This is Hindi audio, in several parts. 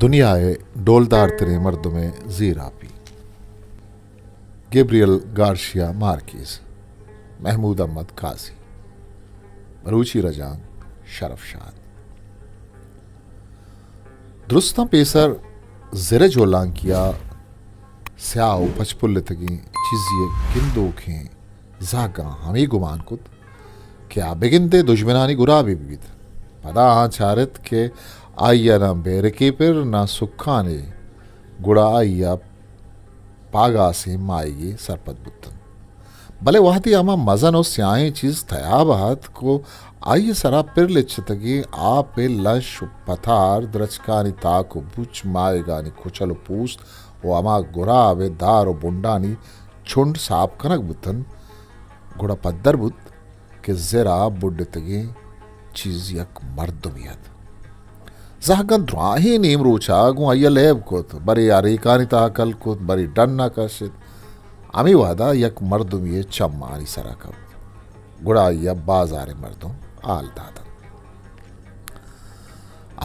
दुनियाए डोलदार तेरे मर्द में जीरापी। Gabriel Garcia Marquez, Mahmood Ahmad Qazi, मरूची रजान शरफशाद। दुरुस्ता पेसर ज़िरे जोलांकिया स्याओ पचपुल्लतगी चीज़िए किंदोखें जागा हमें गुमान कुत क्या बेगिंदे दुश्मनानी गुराबी बीत पदा आचारित के आइया ना बेरके पर ना सुखाने गुड़ा आइया पागा से माएगी सरपत बुतन भले वहती आमा मजन और स्याही चीज थया बात को आइए सरा पिर लिच्छतगी आप लश पथार द्रचकानी ताको बुच माएगानी कुचल पूस्त वो आमा गुरा आवे दार और बुंडानी छुंड साप कनक बुतन गुड़ा पद्दर बुत के जरा बुड्डतगी चीज यक मर्दमियत जहगन द्राही नीम रोचा गु आइया लेब कोत बरी आरिकानी ताकल कोत बरी डन्ना कशित आमी वादा यक मर्दुम ये चम्मानी सरा कब गुड़ा आइया बाजारे मर्दों आल दादा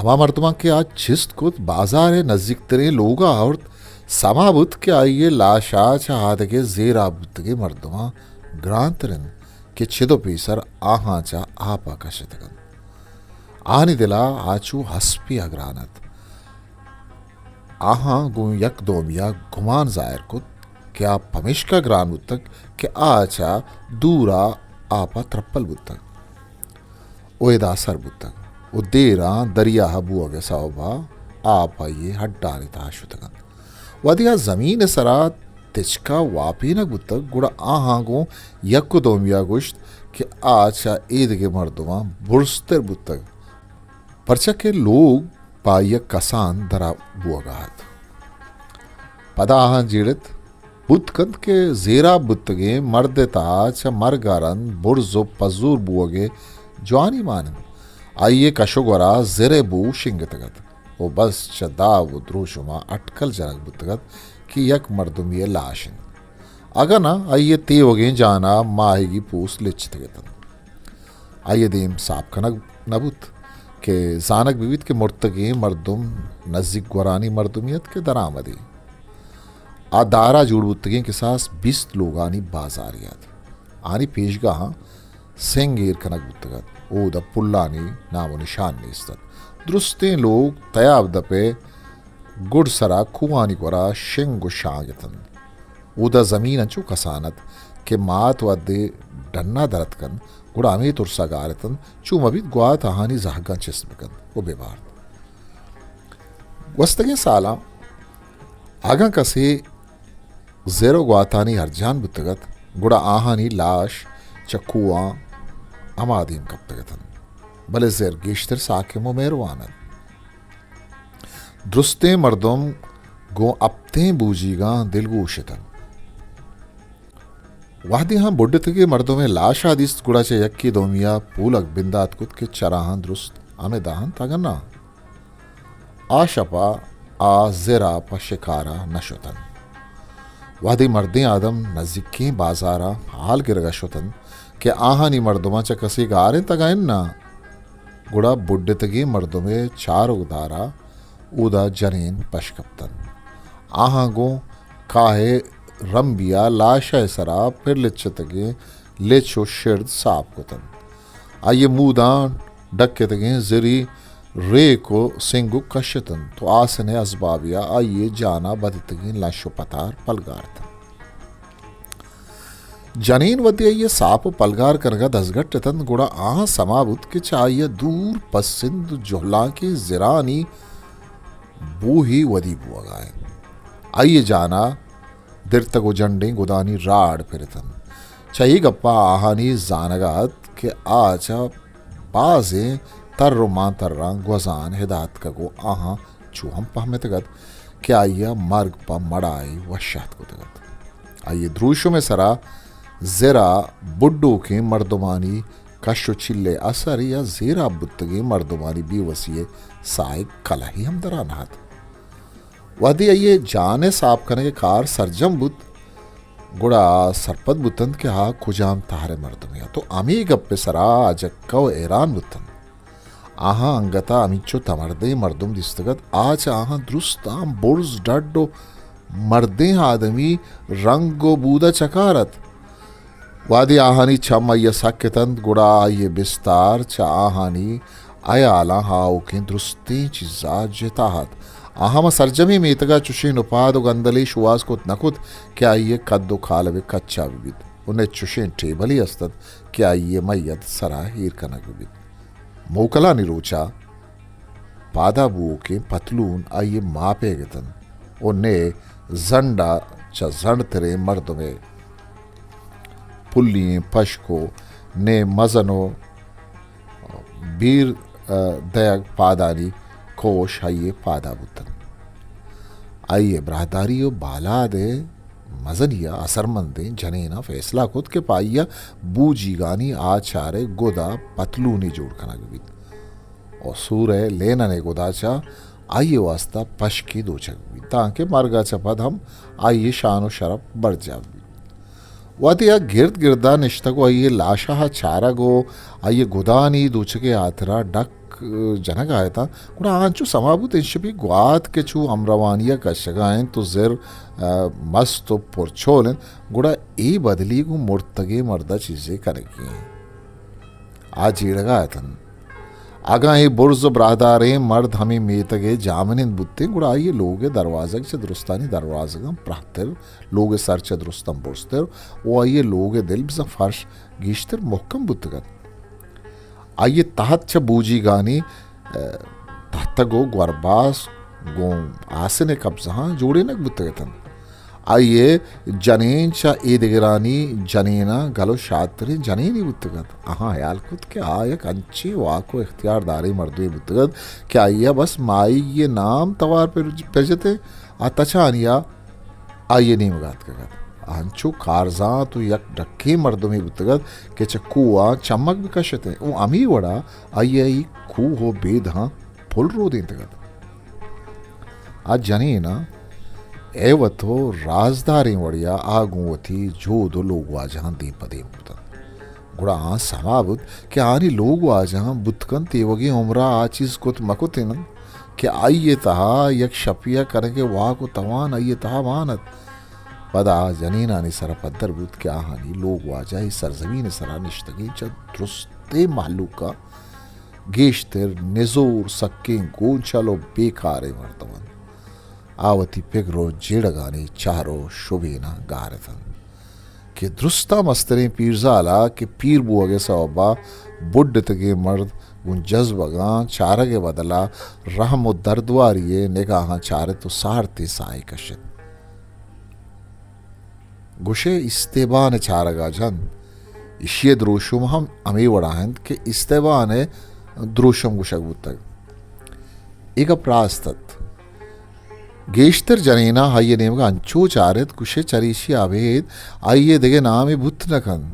अमा मर्दुमा के आज चिस्त कुत बाजारे नजदीक तेरे लोगा और समाबुत के आइए लाशा चाहत के जेरा बुत के मर्दुमा ग्रांतरन के छिदो पीसर आहा चा आपा कशितगन आनी दिला आचू हस्पी अग्रानत आहा गु यक दोमिया गुमान जायर कुत क्या पमिश्का ग्रान बुतक के आचा दूरा आपा त्रप्पल बुतक ओएदा सर बुतक ओ देरा दरिया हबू अगे सावबा आपा ये हड्डानी ताशुतगन वदिया जमीन सरा तिचका वापी न बुतक गुड़ा आहा गु यक दोमिया गुश्त के आचा ईद के मर्दुमा बुरस्तर बुतक परचा के लोग पाय कसान दरा बुआगात पदा आहा जीड़त बुतकंद के जेरा बुतगे मर्द ताच मरगारन बुर्जो पजूर बुआगे जवानी मानन आइए कशोगरा जेरे बू शिंगतगत वो बस चदा वो द्रोशुमा अटकल जनक बुतगत कि यक मर्दुम ये लाशन अगर ना आइए ते वगे जाना माहेगी पूस लिच्छतगतन आइए देम साप कनक नबुत के जानक विविध के मुर्तगे मर्दुम नज़दीक गुरानी मर्दुमियत के दरामदी आदारा जुड़बुतगे के साथ 20 लोगानी बाजारियत आनी पेशगाह सेंगेर कनक बुतगत ओ द पुल्लानी नामो निशान निस्तत दुरुस्ते लोग तयाब दपे गुड़ सरा कुआनी गुरा शेंगु शागतन ओ द जमीन अंचू कसानत के मात वदे डन्ना दरतकन गुड़ामी तुरसा गारतन चूम अभी ग्वात आहानी जहगा चिस्मकन वो बेबार वस्तगे साला आगा कसे जेरो ग्वातानी हरजान बुतगत गुड़ा आहानी लाश चकुआ अमादीम कप्तगतन भले जेर गेश्तर साकेमो मेरवानन दुरुस्ते मर्दोम गो अपते बूजीगा दिलगोशितन वादी हाँ बुड्ढत के मर्दों में लाश आदिस गुड़ा चे यक्की दोमिया पूलक बिंदात कुत के चराहान दुरुस्त आमे दाहन तगन्ना आशपा आ जेरा पा शिकारा नशुतन वादी मर्दे आदम नज़दीकी बाजारा हाल गिरगा शुतन के आहानी मर्दुमा च कसी गारे तगाइन ना गुड़ा बुड्ढतगी मर्दों में चार उदारा उदा जनीन पशकप्तन आहा गो काहे रंबिया लाशा सरा फिर लिच्छतगे लेचो शिर्द साप कुतन आइए मुदा डक्के तगे जरी रे को सिंगु कशतन तो आसने असबाबिया आइए जाना बदितगे लाशो पतार पलगारतन जनीन वद्य ये साप पलगार करगा दसगट्टतन गुड़ा आहा समाबुत के चाहिए दूर पसिंद जोहला के जिरानी बूही वदी बुआगाए आइए जाना दिरतगो जंडे गुदानी राड फिरतन चाहिए गप्पा आहानी जानगात के आचा बाजे तर्रो मान तर्रा गुजान हिदात कगो आहा चूहम पहमेतगत के आइया मर्ग पा मड़ाई वशात को तगत आइए द्रूशो में सरा जेरा बुड्डो के मर्दुमानी कशो चिल्ले असर या जेरा बुत्तगे मर्दुमानी बीवसिए साय कला ही हम दरा नाथ वादी ये जाने साफ करने के कार सरजम बुत गुड़ा सरपत बुतन के हा खुजाम तारे मर्दमिया तो अमी गप्पे सरा अजक्कव ऐरान बुतन आहा अंगता अमिचो तमर्दे मर्दुम दिस्तगत आज आहा दुरुस्ताम बुर्ज डड्डो मर्दे आदमी रंगो बूदा चकारत वादी आहानी छम अय्य सक्यतंत गुड़ा अय्य बिस्तार च आहानी अयाला हाउके दुरुस्ते चिजा जेताहत आहम सर्जमी मीतगा चुशी नुपादो गंदली शुवास को नकुत क्या ये कद्दो खालवे कच्चा विविध उन्हें चुशें टेबली असतत क्या ये मैयत सरा हीर कनक विविध मोकला निरोचा पादा बुओ के पतलून आइए मापे गतन उन्हें जंडा च जंड तेरे मर्द में पुल्ली पशको ने मजनो बीर दयग पादानी कोश आइए पादा बुतन आइए ब्राहदारी बाला दे मजनिया असरमंदे जनेना फैसला खुद के पाइया बूजी गानी आचारे गोदा पतलूनी जोड़ कना गवित और सूर्य लेना ने गोदाचा आइए वास्ता पश की दो चकवी ताकि मार्गा चपद हम आइए शानो शरफ बढ़ जावी वाती या गिर्द गिरदा निश्तको आइए लाशा चारा गो आइए गोदानी दूचके आतरा डक जनक आया था गुड़ा आंचु समाबुत इंशपी ग्वात के चू अमरवानिया कशगाएं तो जिर मस्त पुरछोलन गुड़ा ए बदली को मुर्तगे मर्दा चीजें करेगी आज जीड़गा आया था आगा ये बुर्ज ब्रादारे मर्द हमें मेतगे जामनिन बुत्ते गुड़ा ये लोग दरवाजा के दुरुस्तानी दरवाजा का प्रातर लोग सर च दुरुस्तम बुर्स्तर वो ये लोग दिल बिसा फर्श गिश्तर मुहकम बुत्तगत आइए तहत छ बूजी गानी तहत गो ग्वरबास गो आसने कब्जा जोड़े नक बुत्तगतन आइए जनेन चा एदिगरानी जनेना गलो शात्री जनेनी बुत्तगत आहा याल खुद के आयक अंची वाको इख्तियारदारी मर्दे बुत्तगत क्या आइया बस माई ये नाम तवार पे जते तछानिया आइए नहीं मगात कगत अंचो कारजा तो यक डक्के मर्दों में बुत्तगत के चक्कुआ चमक भी कशते वो अमी वड़ा आइए खू हो बेद हाँ फुल रो देंतगत आज जनेना एवतो राजदारी वड़िया आगुवती जो दो लोग वाजहां दीपदे बुतन गुड़ा समाबुत के आनी लोग वाजहां बुतकन तेवगी उमरा आचीज कुत मकुतिन के आइए तहा यक शपिया करके वाह को तवान आइए तहा मानत पदा जनीना नि सरा पद्दर बुत के आहानी लोग वाजा ही सरजमीन सरा निश्तगी च दुरुस्ते मालूका गेश्तर निजोर सक्के गोंचलो बेकारे मर्तवन आवती पिगरो जेड़गानी चारो शुभेना गारथन के दुरुस्ता मस्तरे पीरजाला के पीर बुअगे सौबा बुड्ढ तगे मर्द उन जज्बगा चारा के बदला रहम दर्दवारिये निगाह चारे तो सारते साई कशत गुशे इस्तेबान चारगा जन इशिये द्रोशुम हम अमी वड़ाहंद के इस्तेबान द्रोशम गुशक बुतक एक प्रास्तत गेश्तर जनेना हाइये नेमगा अंचो चारित कुशे चरीशी आवेद आइये देगे नामे बुत नकन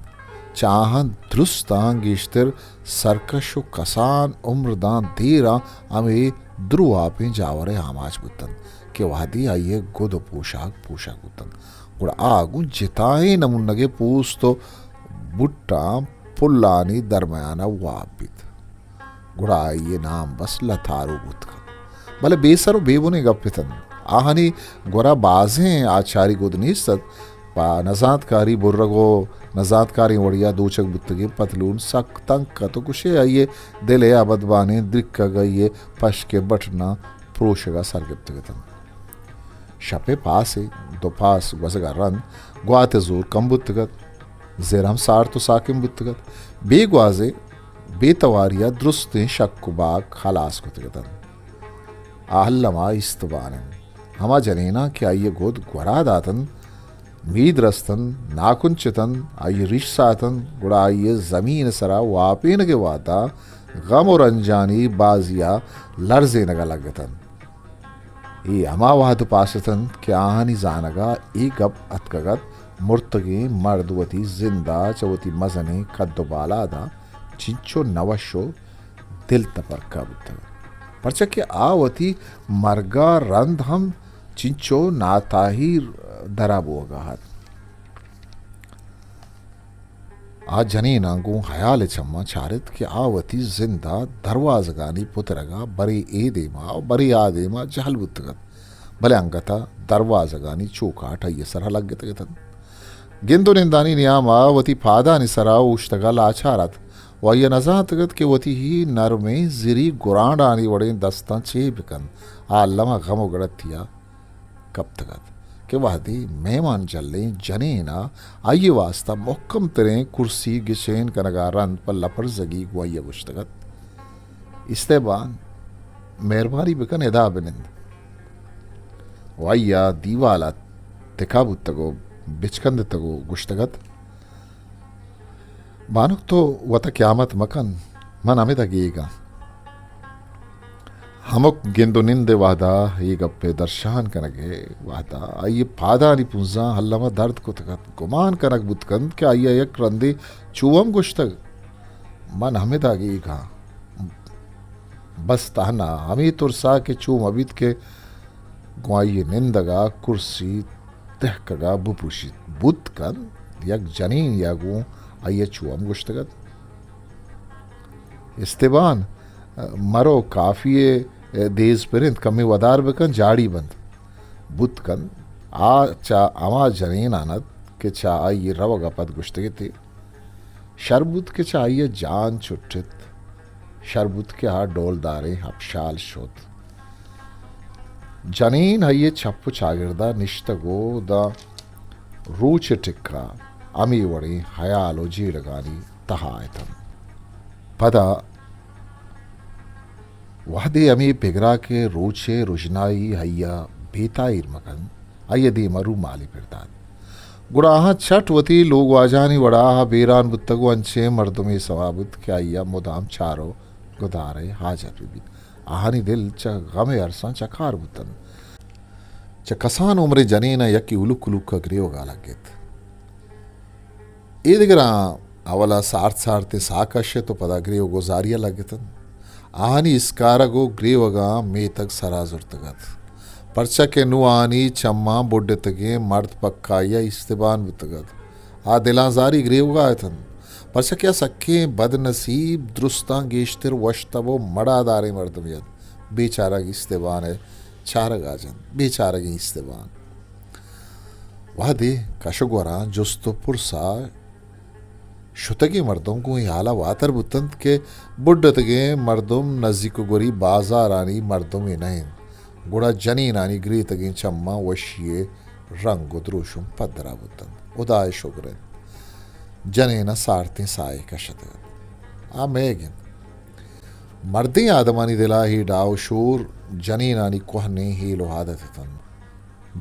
चाहन द्रुस्तां गेश्तर सरकशो कसान उम्रदान देरा अमे द्रुआ पे जावरे आमाज बुतन के वादी आइये गोदो पोशाक बुतन गुड़ा आगु जिताए नमुन्नगे पूस तो बुट्टा पुल्लानी दरमयाना वाबित गुड़ा आइये नाम बस लथारो बुतक भले बेसरो बेबुने गप्पितन आहानी गोरा बाजें आचारी गुदनीसत पा नजातकारी बुर्रगो नजातकारी वड़िया दूचक बुत्तगे पतलून सक तंक तो कुशे आइए दिले अबदबाने द्रिक्क गइये पश के बटना प्रोशगा सरगिप्तगतन शपे पासे दो पास वजगा रन ग्वाते जोर कम बुत्तगत जेरम सार तो साकिम बुत्तगत बेग्वाजे बेतवारिया दुरुस्ते शक्कुबाग खलास कुतगतन आहल्लमा इस्तबानन हमा जनेना कि आइए गोद ग्वरा दातन मीद रस्तन नाकुंचतन आइए रिश सातन गुड़ा आइए जमीन सरा वापेन के वाता गम और अनजानी बाजिया लर्जे नगा लगतन ये हमा वाद पासतन क्या आहानी जानगा एक अब अतकगत मुर्तगे मर्दवती जिंदा चवती मजने कद्दोबालादा चिंचो नवशो दिल तपरका बुत्तग परचा के आवती मरगा रंध हम चिंचो नाताही दराबोगा हाथ आ जनीनांगू हयाल चम्मा चारित कि आवती जिंदा दरवाजगानी पुतरगा बरी एदेमा बरी आदेमा जहल बुतगत भले अंगता दरवाजगानी चौकाट अయ్య सर लग्गतगतन गिंदु निंदानी नियामा वती पादानी सरा उष्टगा लाचारत वय नजातगत के वती ही नरमे जिरी गुरांडानी वड़े दस्ता चेबकन आलमा गमो गड़तिया कब तगत के वादी मेहमान जल्ले जनेना आइए वास्ता मोक्कम तेरे कुर्सी गिशेन कनगा रंद पर लपर जगी गुआइया गुश्तगत इस्तेबान मेहरबानी बिकन एदा बिनिंद वाइया दीवाला तिकाबुत तगो बिचकंद तगो गुश्तगत बानुक तो वत क्यामत मकन मन अमित गीगा हमक ಗೆಂದು ನಿಂದೆ ವಾದ ಈಗಪ್ಪೆ ದರ್ಶಾನ್ ಕನಗೆ ವಾದ ಅಯ್ಯ ಪಾದಾನಿ ಪುಂಜ ಹಲ್ಲಮ ದರ್ದ್ ಕುತಗತ್ ಗುಮಾನ್ ಕನಕ್ ಬುತ್ಕಂದ್ ಕೆ ಅಯ್ಯ ಯಕ್ ರಂದಿ ಚೂವಂ ಗುಶ್ತಗ್ मन हमें आगे कहा बस ताना हमी तुरसा के चूम अबित के गुआई निंदगा कुर्सी तहकगा बुपुशित बुत कन यक जनीन यागू अये चूम गुश्तगत इस्तेबान मरो काफिये देज परिंद कमी वदार बकन जाड़ी बंद बुत कन आ चा अमा जनीन आनत के चा आये रवगा पद गुश्तगे थे शरबुत के चा आये जान छुट्टित शरबुत के आ डोलदारे अपशाल शोत जनीन हये छप्पु चागिरदा निश्तगो द रूच टिक्का अमी वड़ी हयालो जीड़गानी तहायतन पदा वहदे अमी पिगरा के रोचे रुजनाई हయ్యా बेताइर मकन अयदी मरु माली पिरदाद गुड़ाहा छठवती लोग वाजानी वड़ाहा बेरान बुत्तगु अंचे मर्दुमी सवाबुत के अय्या मुदाम चारो गुदारे हाजर भी आहानी दिल च गमे अरसा चकार बुतन च कसान उम्रे जनीना यकी उलुक उलुक का ग्रेव गालगेत एदिगरा अवला सार्थ सारते साकश्य तो पदा ग्रेव गोजारिया लगेतन आहानी इसकारगो ग्रेवगा मेतक सराजुर्तगत पर्चा के नु आनी चम्मा बुड्डतगे मर्द पक्का या इस्तेबान बुतगत आ दिलाजारी ग्रेवगा आयतन पर्चा क्या सक्के बदनसीब दुरुस्ता गेश्तिर वश्तबो मड़ादारे मर्दमियत बेचारा की इस्तेबान है चारग आजन बेचारा की इस्तेबान वह दे कशगवरा जुस्तो पुरसा शुतगी मर्दों को हाला वातर बुतंत के बुड्डतगे मर्दुम नजीक गोरी बाजारानी मर्दुम नहीं गुड़ा जनी नानी ग्री तगी चम्मा वशिये रंग द्रुशुम पदरा बुतन उदाय शुग्रे जने न सारते साए कशत आ मेगिन मर्दी आदमानी दिला ही डाव शूर जनी नानी कोहने ही लोहादत तन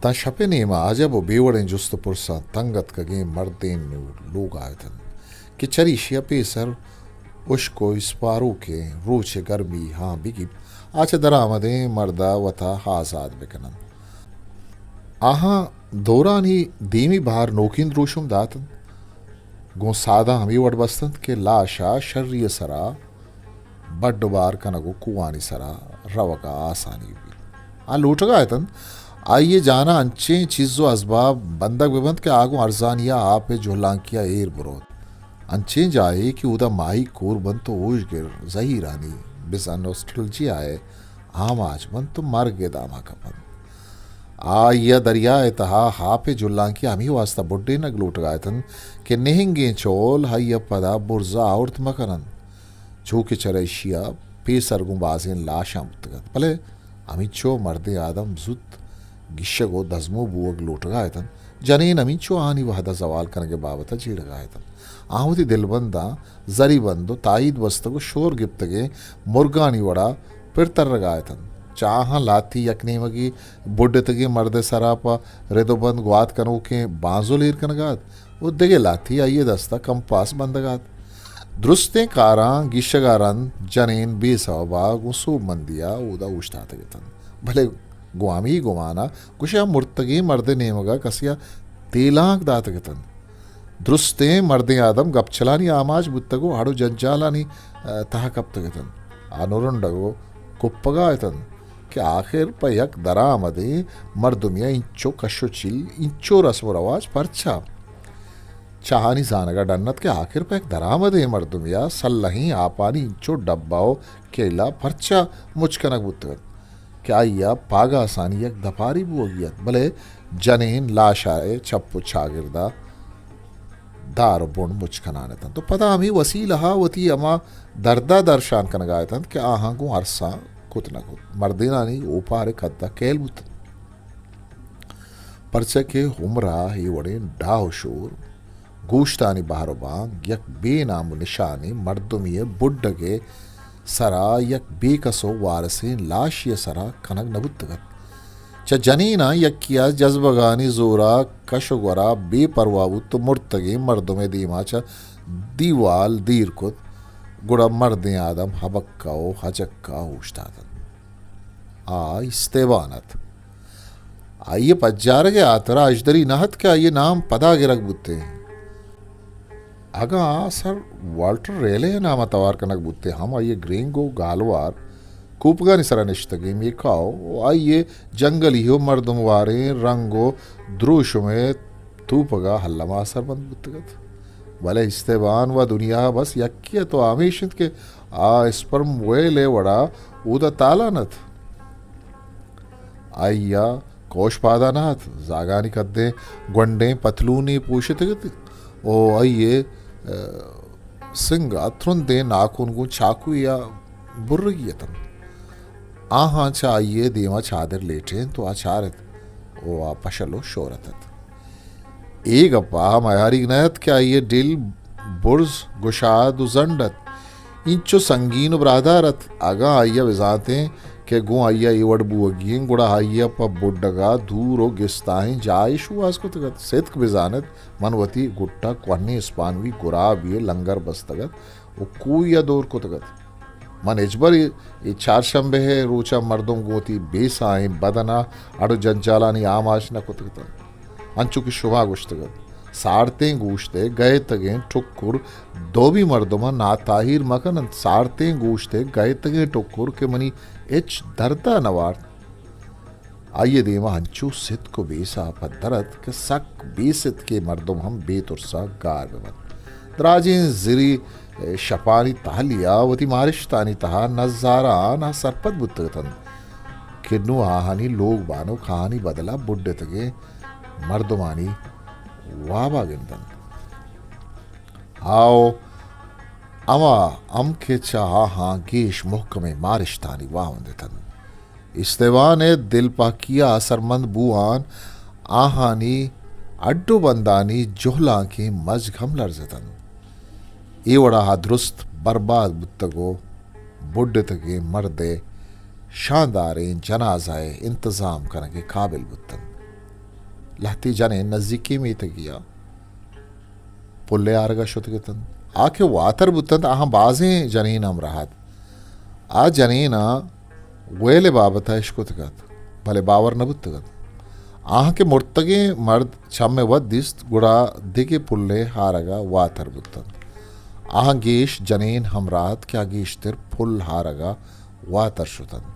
द शपे नेमा अजब बेवड़े जुस्त पुरसा तंगत कगे मर्दे लोग आयतन कि चरीशिया पेसर उश्को इस्पारू के रूचे गर्मी हाँ बिगी आचे दरामदे मर्दा वता हाजाद बिकनन आहा दौरानी दीमी बाहर नोकिन रूशुम दातन गो सादा हमी वड बस्तंत के लाशा शर्रिय सरा बड्ड बार कनगो कुआनी सरा रवका आसानी भी आ लूटगा आयतन आइए जाना अंचे चीजो असबाब बंदक बिबंद के आगो अर्जानिया आपे झोलांकिया एर बुरोत अंचे जाए कि उदा माही कोर बन तो ओश गिर जहीरानी बिसा नोस्टल्जी आए आमाज बन तो मर गे दामा कपन आ या दरिया तहा हापे जुल्ला की अमी वास्ता बुड्डे नग लूट गायतन के नेहंगे चोल हय पदा बुर्जा औरत मकरन चूके चरेशिया पे सरगुं बाजें लाशा मुतगत भले अमीचो मर्दे आदम जुत गिशगो दजमो बुवग लूट गायतन जनीन अमीचो आनी वहदा सवाल करने बाबत चीड़ गायतन आहुति दिलबंदा जरी बंदो ताईद वस्तगो शोर गिप्तगे मुर्गानी वड़ा पिरतर्रगायतन चाह लाती यकनी मगी बुड्डतगे मर्दे सरापा रेदोबंद ग्वात कनो के बांजो लीर कनगात उद्दगे लाती आइए दस्ता कंपास बंदगात दुरुस्ते कारा गिशगारन जनीन बेसवा गुसू मंदिया उदा उष्टातगतन भले गुआमी गुमाना कुशा मुर्तगे मर्दे नेमगा कसिया तेलांक दातगतन दुरुस्ते मर्दे आदम गपचलानी आमाज बुत्तगो हाडो जज्जालानी तहा कप्तगतन आनुरुंडगो कुप्पगायतन कि आखिर पयक दरामदे मर्दुमिया इंचो कशो चिल इंचो रस्म रवाज परछा चाहानी जानगा डन्नत के आखिर पे एक दरामद है मर्दुम या सल्लही आपानी इंचो डब्बाओ केला फर्चा मुचकनक बुतगत क्या या पागा आसानी एक दपारी बुगियत भले जनेन लाशाए चप्पु छागिरदा दार बुण मुचकनाने तन तो पता हमी वसीलहा वती अमा दर्दा दर्शान कनगाय तन के आहा गु अरसा कुत न कुत मर्दिनानी ऊपारे कद्दा केल बुत परचे के हुमरा ही वड़े डाव शूर गूश्तानी बाहरो बांग यक बेनाम निशानी मर्दुमिये बुड्डगे सरा यक बेकसो वारसे लाशिय सरा कनक नबुत्तगत च जनीना यक्किया जज्बगानी जोरा कशगवरा बेपरवाबुत मुर्तगे मर्दुमे दीमा च दीवाल दीर कुत गुड़ा मर्दे आदम हबक्काओ हजक्का उश्तादन आ इस्तेबानत आइए पज्जारगे आतरा अजदरी नहत के आइए नाम पदा गिरक बुत्ते आगा सर वाल्टर रेले नाम तवार कनक बुत्ते हम आइए ग्रेंगो गालवार कूपगा निसरा निश्तगे में खाओ आइए जंगल ही हो मर्दम वारे रंगो द्रुश में तूपगा हल्लमा सर बंद बुत्तगत भले इस्तेबान व दुनिया बस यक्किया तो आमेशित के आ स्पर्म वेले वड़ा उदा तालानत आइया कोश पादानाथ जागानी कद्दे ग्वंडे पतलूनी पूषित ओ आइए सिंगा थ्रुंदे नाकुनगु चाकू या बुर्रगियतन आहा चाहिए देवा चादर लेटे तो आचारत ओ आ पशलो शोरतत एक अप्पा मयारी नयत क्या ये दिल बुर्ज गुशाद जंडत इंचो संगीन ब्रादारत आगा आइया विजाते के गु आइया इवड़ बुअगियं गुड़ा आइया प बुड्डगा दूरो गिस्ताएं जाय शुआस को तगत सेतक बिजानत मनवती गुट्टा क्वन्नी स्पानवी गुराब ये लंगर बस्तगत वो कूया दूर को तगत मन इजबर ये चार शंबे है रूचा मर्दों गोती बेसाएं बदना अड़ु जंजालानी आमाश न को तगत अंचु की शुभा गुश्तगत सारते गूश्ते गए तगे टुक्कुर दो भी मर्दमा ना ताहिर मकन सारते गूश्ते गए तगे टुक्कुर के मनी एच दरता नवार आइए देवा हंचू सित को बेसा पदरत के सक बेसित के मर्दम हम बेतुरसा गार में दराजीन जिरी शपानी तालिया वती मारिशतानी तहा नजारा ना सरपत बुत्तगतन किन्नु आहानी लोग बानो कहानी बदला बुड्डे तगे मर्दमानी वाबा गिंदन आओ अमा अम के चाहा हाँ गेश मुहकमे मारिशतानी वावंदतन इस्तेवाने दिल पाकिया असरमंद बुआन आहानी अड्डो बंदानी जोहला के मजघम लर्जतन एवड़ा दुरुस्त बर्बाद बुत्तगो बुड्डे तगे मर्दे शानदारे जनाजाए इंतजाम करने के काबिल बुत्तन लहती जाने नजदीकी में तगिया पुल्ले आरगा शुतगतन आके वातर बुत्तन आहा बाजें जनीन हम राहत आ जनीना वेले बाबता इश्कुतगत भले बावर न बुत्तगत आहा के मुर्तगे मर्द छम्मे वद दिस्त गुड़ा दिगे पुल्ले हारगा वातर बुत्तन आहा गेश जनीन हम राहत क्या गेश तिर फुल हारगा वातर शुतन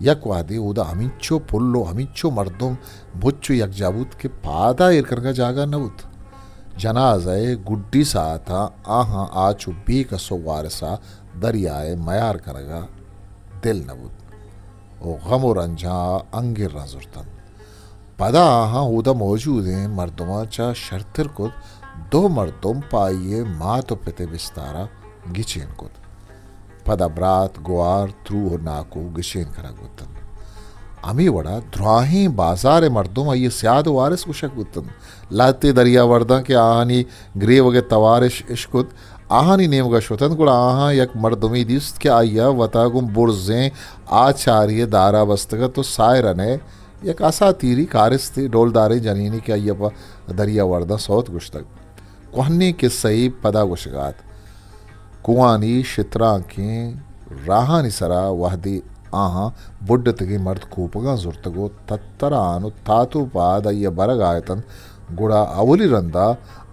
यक वादे उदा हमिंचो पुल्लो हमिंचो मर्दुम बुच्चु यक जाबूत के पादा इरकरगा जागा नबुत जनाज़े गुड्डी साथा आहा आचु बेकसो वारसा दरियाए मयार करगा दिल नबुत ओ गमो रंझा अंगिर रजुर्तन पदा आहा उदा मौजूद हैं मर्दुमा चा शर्तिर कुद दो मर्दुम पाइये मातो पिते बिस्तारा गिचेन कुद पदा ब्रात गुआर थ्रू नाको गिशेन करा गुतन अमी वड़ा ध्राही बाजार मर्दुम ये स्याद वारिस कुशक गुतन लाते दरिया वर्दा के आहानी ग्रे वगे तवारिश इश्कुत आहानी नेमगा शुतन गुड़ा आहा यक मर्दुमी दिस्त के आया वतागुम बुर्जें आचार्य दारा बस्तगत तो सायरने यक असातीरी कारिस्ती डोलदारे जनीनी के आया दरिया वर्दा सौत गुश्तक कोहनी के सही पदा गुशगात कुआनी शित्रा के राहानी सरा वहदी आहा बुड्ड तगी मर्द कूपगा जुर्तगो तत्तरानु तातु पाद अय्य बरगायतन गुड़ा अवली रंदा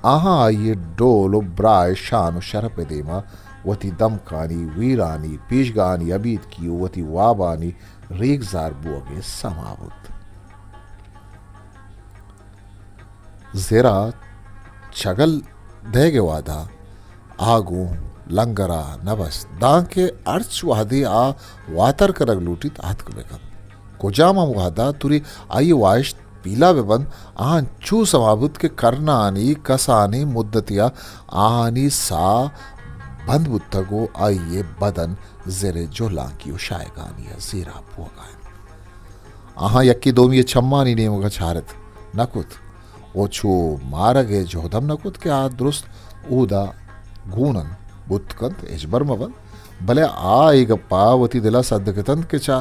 आहा आइये डोलो ब्राय शानु शरप देमा वती दमकानी वीरानी पेशगानी अबीद की वती वाबानी रेगजार बुअगे समावुत जेरा चगल देगे वादा आगू लंगरा नबस दांके अर्च वादे आ वातर करग लूटित आतक बेकन कोजामा वादा तुरी आई वाइश पीला बेबंद आन चू समाबुत के करना आनी कसानी मुद्दतिया आनी सा बंद बुत्तगो आइये बदन जेरे जो लांकी शायगानी जीरा पुगा आहा यक्की दोमी छम्मानी नेम का छारत नकुत ओछो मारगे जोदम नकुत के आ दुरुस्त ऊदा गूनन बुत्कंत एजबर्मवन भले आ एक पावती दिला सद्दकतंत के चा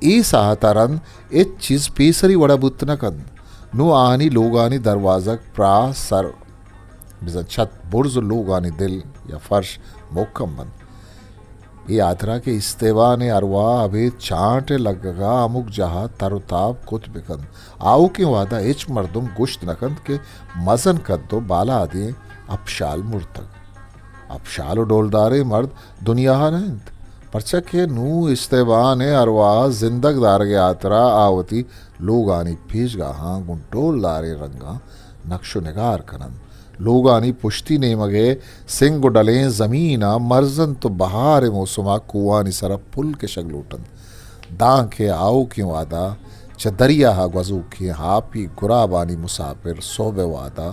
ई साहतारन ए चीज पीसरी वड़ा बुत नकंद नु आनी लोगानी दरवाजक प्रा सर बिजन छत बुर्ज लोगानी दिल या फर्श मोकम बन ये आतरा के इस्तेवा ने अरवा अबे चांट लगगा अमुक जहा तरुताब कुत बिकंद आओ के वादा एच मर्दुम गुश्त नकंद के मजन कद दो बाला आदि अपशाल मुर्तक अपशाल डोलदारे मर्द दुनिया नहीं परचक के नू इस्तेवा ने अरवा जिंदग दार के आतरा आवती लोगानी फीज गाहा गुंटोल दारे रंगा नक्शो निगार कनंद लोगानी पुश्ती ने मगे सिंग डलें जमीना मर्जन तो बहार मौसमा कुआनी सरप पुल के शगलूटन दां के आओ क्यों वादा चदरिया हा गजू के हापी गुराबानी मुसाफिर सोबे वादा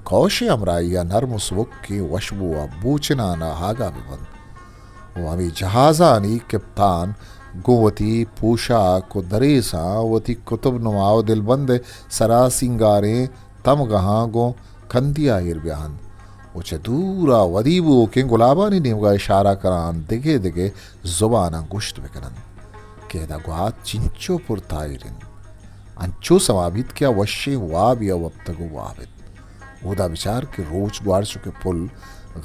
कौशे अमराइया नर्म सुबुक की वशबुआ बूचनाना हागा बिबंद वो अमी जहाजानी कप्तान गोवती पूशा को दरेसा वती कुतुब नुमाओ दिलबंद सरा सिंगारे तम गहाँ गो कंदिया हिर ब्याहन उचे दूरा वदीबो के गुलाबानी नेमगा इशारा करान दिगे दिगे जुबाना गुश्त बेकरन केदा गुआत चिंचो पुरतायरिन अंचो समाबित क्या वश्य वाब या वक्तगु वाबित उदा विचार के रोज गुआर चुके पुल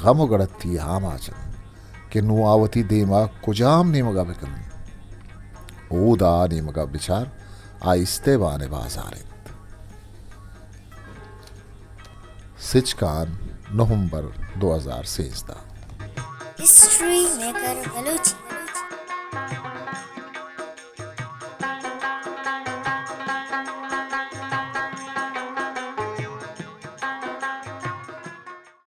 गम गड़ती हाम आचन के नुआवती देमा कुजाम नेमगा बेकरन उदा नेमगा विचार आइस्ते बाने बाजारे सिचकान नवंबर 2016 हिस्ट्री मेकर बलूची